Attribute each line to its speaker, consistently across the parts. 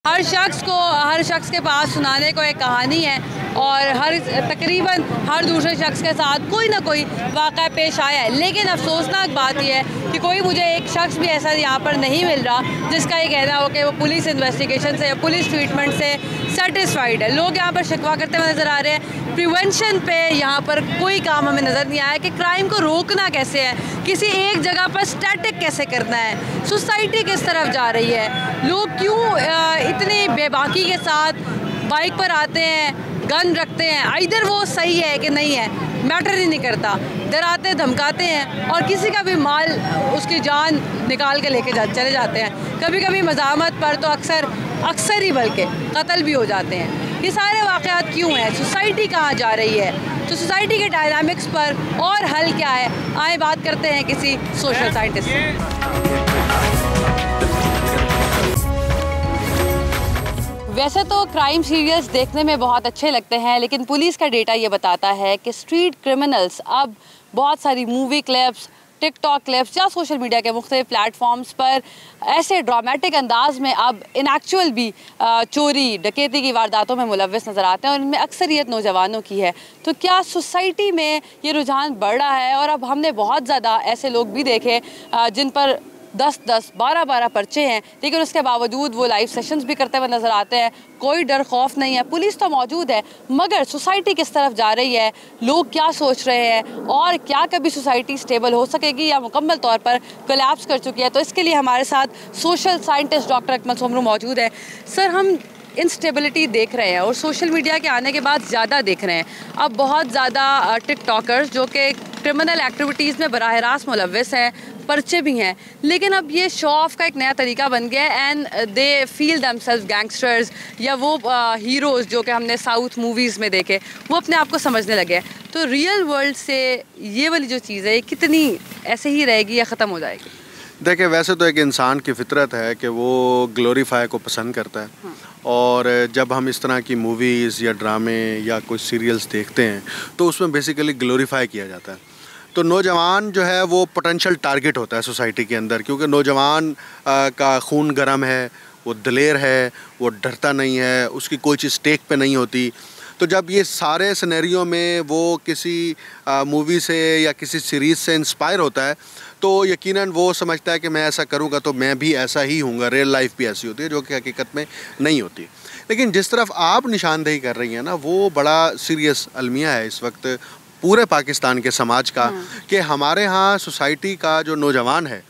Speaker 1: हर शख्स के पास सुनाने को एक कहानी है और तकरीबन हर दूसरे शख्स के साथ कोई ना कोई वाक़या पेश आया है। लेकिन अफसोसनाक बात यह है कि कोई मुझे एक शख्स भी ऐसा यहाँ पर नहीं मिल रहा जिसका ये कहना हो कि वो पुलिस इन्वेस्टिगेशन से या पुलिस ट्रीटमेंट से सेटिस्फाइड है। लोग यहाँ पर शिकवा करते हुए नज़र आ रहे हैं। प्रिवेंशन पे यहाँ पर कोई काम हमें नज़र नहीं आया कि क्राइम को रोकना कैसे है, किसी एक जगह पर स्टैटिक कैसे करना है, सोसाइटी किस तरफ जा रही है, लोग क्यों इतनी बेबाकी के साथ बाइक पर आते हैं, गन रखते हैं, इधर वो सही है कि नहीं है मैटर ही नहीं करता, डराते धमकाते हैं और किसी का भी माल उसकी जान निकाल के लेके चले जाते हैं। कभी कभी मज़ामत पर तो अक्सर ही बल्कि कत्ल भी हो जाते हैं। ये सारे वाक़यात क्यों हैं? सोसाइटी कहाँ जा रही है? तो सोसाइटी के डायनामिक्स पर और हल क्या है, आए बात करते हैं किसी सोशल साइंटिस्ट से। वैसे तो क्राइम सीरियल्स देखने में बहुत अच्छे लगते हैं, लेकिन पुलिस का डेटा ये बताता है कि स्ट्रीट क्रिमिनल्स अब बहुत सारी मूवी क्लिप्स, टिकटॉक क्लिप्स या सोशल मीडिया के मुख्तलिफ प्लेटफॉर्म्स पर ऐसे ड्रामेटिक अंदाज में अब इन एक्चुअल भी चोरी डकैती की वारदातों में मुलव्वस नज़र आते हैं और इनमें अक्सरियत नौजवानों की है। तो क्या सोसाइटी में ये रुझान बढ़ रहा है? और अब हमने बहुत ज़्यादा ऐसे लोग भी देखे जिन पर 10-10, 12-12 पर्चे हैं, लेकिन उसके बावजूद वो लाइव सेशंस भी करते हुए नज़र आते हैं। कोई डर खौफ नहीं है, पुलिस तो मौजूद है, मगर सोसाइटी किस तरफ जा रही है, लोग क्या सोच रहे हैं और क्या कभी सोसाइटी स्टेबल हो सकेगी या मुकम्मल तौर पर कोलैप्स कर चुकी है? तो इसके लिए हमारे साथ social scientist doctor Akmal Somru मौजूद है। सर, हम इंस्टेबिलिटी देख रहे हैं और सोशल मीडिया के आने के बाद ज़्यादा देख रहे हैं। अब बहुत ज़्यादा टिकटॉकर्स जो कि क्रिमिनल एक्टिविटीज़ में बराह रास्त मुलव्वस हैं, पर्चे भी हैं, लेकिन अब ये शो ऑफ का एक नया तरीका बन गया है and they feel themselves gangsters या वो हीरोज़ जो कि हमने साउथ मूवीज़ में देखे, वो अपने आप को समझने लगे हैं। तो रियल वर्ल्ड से ये वाली जो चीज़ है, ये कितनी ऐसे ही रहेगी या ख़त्म हो जाएगी?
Speaker 2: देखिए, वैसे तो एक इंसान की फितरत है कि वो ग्लोरीफाई को पसंद करता है और जब हम इस तरह की मूवीज़ या ड्रामे या कोई सीरियल्स देखते हैं तो उसमें बेसिकली ग्लोरीफाई किया जाता है। तो नौजवान जो है वो पोटेंशियल टारगेट होता है सोसाइटी के अंदर, क्योंकि नौजवान का खून गर्म है, वो दिलेर है, वो डरता नहीं है, उसकी कोई चीज़ टेक पे नहीं होती। तो जब ये सारे सिनेरियो में वो किसी मूवी से या किसी सीरीज़ से इंस्पायर होता है तो यकीनन वो समझता है कि मैं ऐसा करूँगा तो मैं भी ऐसा ही हूँगा। रियल लाइफ भी ऐसी होती है जो कि हकीकत में नहीं होती। लेकिन जिस तरफ आप निशानदेही कर रही हैं ना, वो बड़ा सीरियस अलमिया है इस वक्त पूरे पाकिस्तान के समाज का कि हमारे यहाँ सोसाइटी का जो नौजवान है,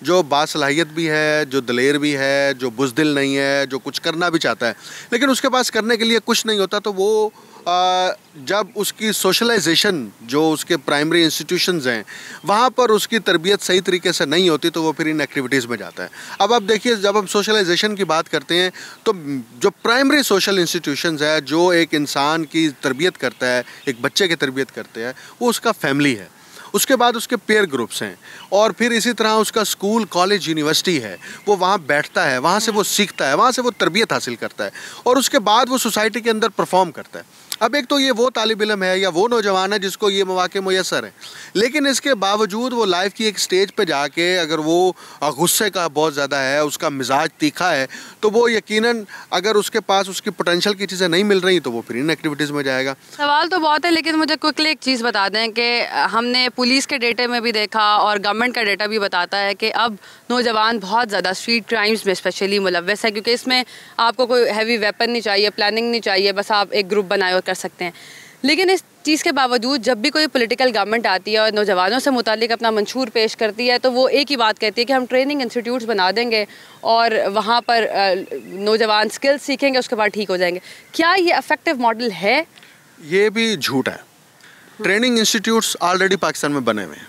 Speaker 2: जो बासलाहियत भी है, जो दलेर भी है, जो बुज़दिल नहीं है, जो कुछ करना भी चाहता है लेकिन उसके पास करने के लिए कुछ नहीं होता, तो वो जब उसकी सोशलाइजेशन जो उसके प्राइमरी इंस्टीट्यूशंस हैं वहाँ पर उसकी तरबियत सही तरीके से नहीं होती तो वो फिर इन एक्टिविटीज़ में जाता है। अब आप देखिए, जब हम सोशलाइजेशन की बात करते हैं तो जो प्राइमरी सोशल इंस्टीट्यूशंस है जो एक इंसान की तरबियत करता है, एक बच्चे की तरबियत करते हैं, वो उसका फैमिली है, उसके बाद उसके पेयर ग्रुप्स हैं और फिर इसी तरह उसका स्कूल, कॉलेज, यूनिवर्सिटी है, वो वहाँ बैठता है, वहाँ से वो सीखता है, वहाँ से वो तरबियत हासिल करता है और उसके बाद वो सोसाइटी के अंदर परफॉर्म करता है। अब एक तो ये वो तालिब इल्म है या वो नौजवान है जिसको ये मौके मुयस्सर हैं, लेकिन इसके बावजूद वो लाइफ की एक स्टेज पे जाके अगर वो गुस्से का बहुत ज़्यादा है, उसका मिजाज तीखा है, तो वो यकीनन अगर उसके पास उसकी पोटेंशियल की चीज़ें नहीं मिल रही तो वो फिर इन एक्टिविटीज़ में जाएगा।
Speaker 1: सवाल तो बहुत है, लेकिन मुझे क्विकली एक चीज़ बता दें कि हमने पुलिस के डेटे में भी देखा और गवर्नमेंट का डेटा भी बताता है कि अब नौजवान बहुत ज़्यादा स्ट्रीट क्राइम्स में स्पेशली मुलव्वस है, क्योंकि इसमें आपको कोई हैवी वेपन नहीं चाहिए, प्लानिंग नहीं चाहिए, बस आप एक ग्रुप बनाए और कर सकते हैं। लेकिन इस चीज़ के बावजूद जब भी कोई पॉलिटिकल गवर्नमेंट आती है और नौजवानों से मुतालिक अपना मंशूर पेश करती है तो वो एक ही बात कहती है कि हम ट्रेनिंग इंस्टीट्यूट्स बना देंगे और वहाँ पर नौजवान स्किल्स सीखेंगे, उसके बाद ठीक हो जाएंगे। क्या ये इफेक्टिव मॉडल है?
Speaker 2: ये भी झूठ है। ट्रेनिंग इंस्टीट्यूट्स ऑलरेडी पाकिस्तान में बने हुए हैं,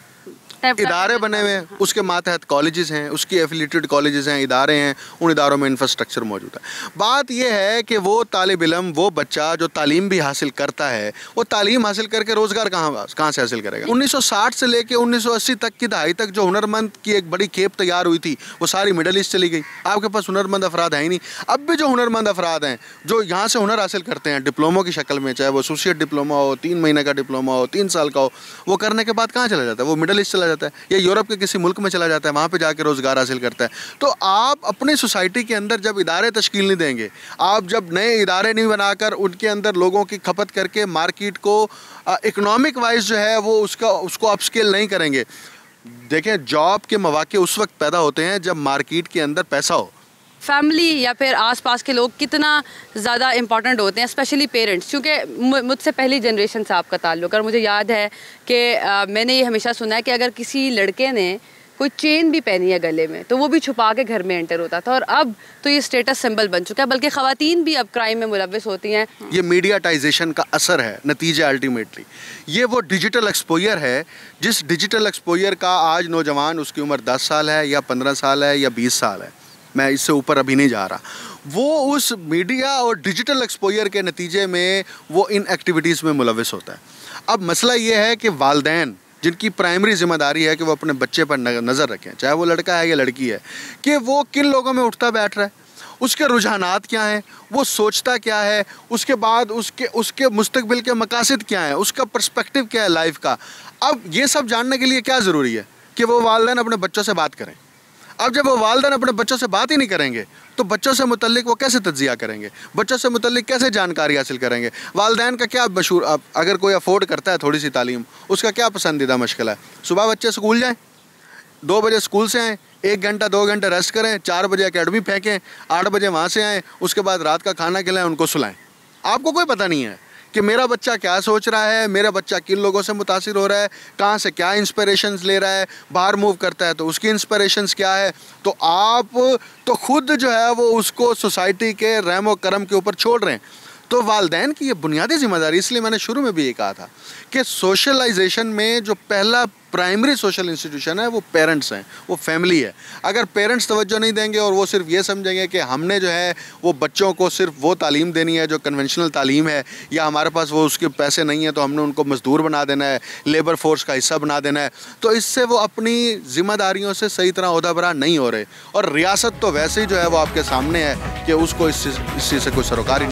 Speaker 2: इदारे बने हुए हैं, उसके मातहत कॉलेजेस हैं, उसकी एफिलिएटेड कॉलेजेस हैं, इदारे हैं, उन इदारों में इंफ्रास्ट्रक्चर मौजूद है। बात यह है कि वो तालिब इल्म, वो बच्चा जो तालीम भी हासिल करता है, वो तालीम हासिल करके रोज़गार कहाँ से हासिल करेगा? 1960 से लेके 1980 तक की दहाई तक जो हुनरमंद की एक बड़ी खेप तैयार हुई थी वो सारी मिडल ईस्ट चली गई। आपके पास हुनरमंद अफराद हैं ही नहीं। अब भी जो हुनरमंद अफराद हैं जो यहाँ से हुनर हासिल करते हैं डिप्लोमो की शक्ल में, चाहे वो एसोसिएट डिप्लोमा हो, 3 महीने का डिप्लोमा हो, 3 साल का हो, वो करने के बाद कहाँ चला जाता है? वो मिडल ईस्ट चला जाता है या यूरोप के किसी मुल्क में चला जाता है, वहाँ पे जाकर रोज़गार हासिल करता है। तो आप अपनी सोसाइटी के अंदर जब इदारे तश्कील नहीं देंगे, आप जब नए इदारे नहीं बनाकर उनके अंदर लोगों की खपत करके मार्केट को इकोनॉमिक वाइज जो है वो उसको अपस्केल नहीं करेंगे। देखें, जॉब के मौके उस वक्त पैदा होते हैं जब मार्केट के अंदर पैसा हो।
Speaker 1: फैमिली या फिर आसपास के लोग कितना ज़्यादा इम्पॉर्टेंट होते हैं, स्पेशली पेरेंट्स, क्योंकि मुझसे पहली जनरेशन से आपका ताल्लुक़, और मुझे याद है कि मैंने ये हमेशा सुना है कि अगर किसी लड़के ने कोई चेन भी पहनी है गले में तो वो भी छुपा के घर में एंटर होता था, और अब तो ये स्टेटस सिंबल बन चुका है, बल्कि ख़वातीन भी अब क्राइम में मुलव्वस होती हैं।
Speaker 2: ये मीडियाटाइजेशन का असर है, नतीजा अल्टीमेटली ये वो डिजिटल एक्सपोजर है, जिस डिजिटल एक्सपोजर का आज नौजवान, उसकी उम्र 10 साल है या 15 साल है या 20 साल है, मैं इससे ऊपर अभी नहीं जा रहा, वो उस मीडिया और डिजिटल एक्सपोजर के नतीजे में वो इन एक्टिविटीज़ में मुलव्वस होता है। अब मसला ये है कि वालिदैन जिनकी प्राइमरी जिम्मेदारी है कि वो अपने बच्चे पर नज़र रखें, चाहे वो लड़का है या लड़की है, कि वो किन लोगों में उठता बैठ रहा है, उसके रुझानात क्या हैं, वो सोचता क्या है, उसके बाद उसके मुस्तकबिल के मकासद क्या हैं, उसका पर्सपेक्टिव क्या है लाइफ का। अब ये सब जानने के लिए क्या ज़रूरी है कि वो वालिदैन अपने बच्चों से बात करें। अब जब वो वालिदैन अपने बच्चों से बात ही नहीं करेंगे तो बच्चों से मुतल्लिक वो कैसे तज्जिया करेंगे, बच्चों से मुतल्लिक कैसे जानकारी हासिल करेंगे। वालिदैन का क्या मशहूर, अगर कोई अफोर्ड करता है थोड़ी सी तालीम, उसका क्या पसंदीदा मशगला है, सुबह बच्चे स्कूल जाएँ, 2 बजे स्कूल से आएँ, 1 घंटा 2 घंटे रेस्ट करें, 4 बजे एकेडमी फेंकें, 8 बजे वहाँ से आएँ, उसके बाद रात का खाना खिलाएं, उनको सुलाएं। आपको कोई पता नहीं है कि मेरा बच्चा क्या सोच रहा है, मेरा बच्चा किन लोगों से मुतासिर हो रहा है, कहाँ से क्या इंस्पिरेशंस ले रहा है, बाहर मूव करता है तो उसकी इंस्पिरेशंस क्या है। तो आप तो खुद जो है वो उसको सोसाइटी के रहमो करम के ऊपर छोड़ रहे हैं। तो वालिदैन की ये बुनियादी जिम्मेदारी, इसलिए मैंने शुरू में भी ये कहा था कि सोशलाइजेशन में जो पहला प्राइमरी सोशल इंस्टीट्यूशन है वो पेरेंट्स हैं, वो फैमिली है। अगर पेरेंट्स तवज्जो नहीं देंगे और वो सिर्फ ये समझेंगे कि हमने जो है वो बच्चों को सिर्फ वो तालीम देनी है जो कन्वेंशनल तालीम है, या हमारे पास वो उसके पैसे नहीं है तो हमने उनको मजदूर बना देना है, लेबर फोर्स का हिस्सा बना देना है, तो इससे वो अपनी जिम्मेदारियों से सही तरह ओहदाबरा नहीं हो रहे। और रियासत तो वैसे ही जो है वो आपके सामने है कि उसको इस चीज़ से कोई सरोकार